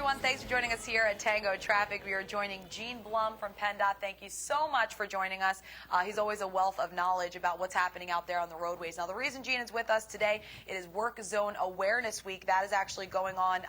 everyone. Thanks for joining us here at Tango Traffic. We are joining Gene Blaum from PennDOT. Thank you so much for joining us. He's always a wealth of knowledge about what's happening out there on the roadways. Now, the reason Gene is with us today, it is Work Zone Awareness Week. That is actually going on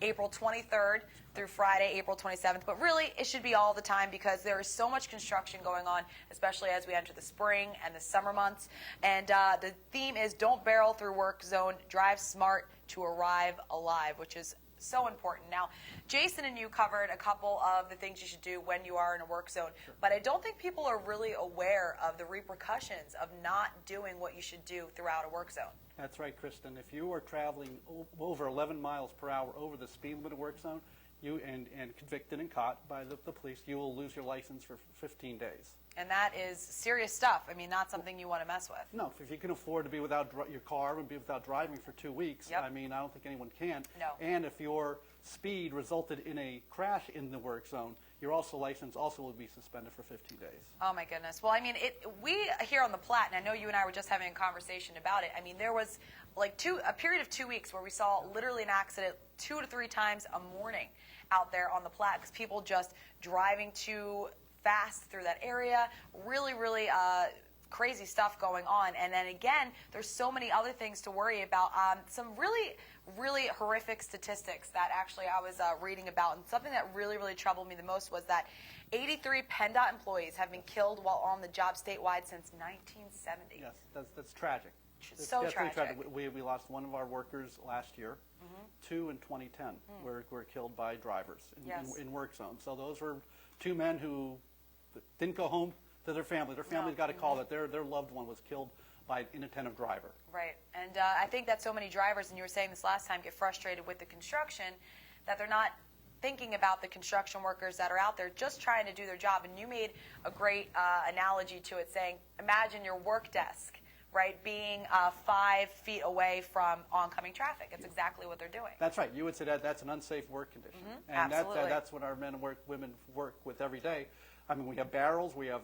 April 23rd through Friday, April 27th. But really, it should be all the time because there is so much construction going on, especially as we enter the spring and the summer months. And the theme is Don't Barrel Through Work Zone, Drive Smart to Arrive Alive, which is so important. Now, Jason and you covered a couple of the things you should do when you are in a work zone, but I don't think people are really aware of the repercussions of not doing what you should do throughout a work zone. That's right, Kristen. If you are traveling over 11 miles per hour over the speed limit of work zone, and convicted and caught by the police, you will lose your license for 15 days. And that is serious stuff. I mean, not something you want to mess with. No, if you can afford to be without your car and be without driving for 2 weeks, Yep. I mean, I don't think anyone can. No. And if your speed resulted in a crash in the work zone, your license also will be suspended for 15 days. Oh my goodness. Well, I mean, we here on the Platte, and I know you and I were just having a conversation about it. I mean, there was like a period of 2 weeks where we saw literally an accident 2 to 3 times a morning out there on the Platte because people just driving too fast through that area. Really, really crazy stuff going on. And then again, there's so many other things to worry about. Some really, really horrific statistics that actually I was reading about, and something that really, really troubled me the most was that 83 PennDOT employees have been killed while on the job statewide since 1970. Yes, that's tragic. It's so tragic. We lost one of our workers last year. 2 in 2010 were killed by drivers in work zones. So those were 2 men who didn't go home to their family. Their families got a call that their loved one was killed by an inattentive driver. Right. And I think that so many drivers, and you were saying this last time, get frustrated with the construction, that they're not thinking about the construction workers that are out there just trying to do their job. And you made a great analogy to it, saying, imagine your work desk, right, being 5 feet away from oncoming traffic. It's exactly what they're doing. That's right. You would say that's an unsafe work condition. And Absolutely. that's what our men and women work with every day. I mean, we have barrels, we have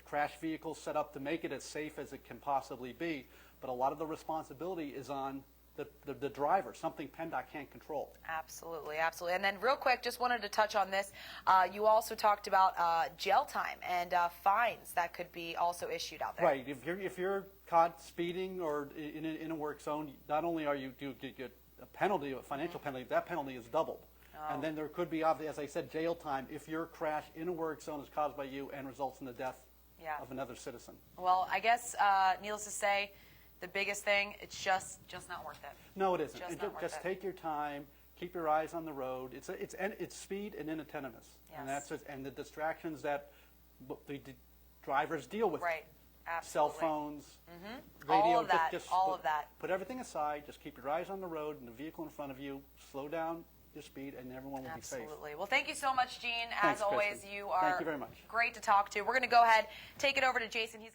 crash vehicles set up to make it as safe as it can possibly be, but a lot of the responsibility is on the driver, something PennDOT can't control. Absolutely, absolutely. And then real quick, just wanted to touch on this. You also talked about jail time and fines that could be also issued out there. Right. If you're caught speeding or in a work zone, not only do you get a penalty, a financial penalty, that penalty is doubled. And then there could be, as I said, jail time if your crash in a work zone is caused by you and results in the death of another citizen. Well, I guess, needless to say, the biggest thing, it's just not worth it. No, it isn't. Just take your time, keep your eyes on the road. It's speed and inattentiveness, Yes. and the distractions that the drivers deal with. Right. Cell Absolutely. phones, radio. All of that. All of that. Put everything aside. Just keep your eyes on the road and the vehicle in front of you. Slow down your speed, and everyone will be safe. Absolutely. Well, thank you so much, Gene. Thanks, As always, Kristen. you are Thank you very much. Great to talk to. We're going to go ahead, take it over to Jason. He's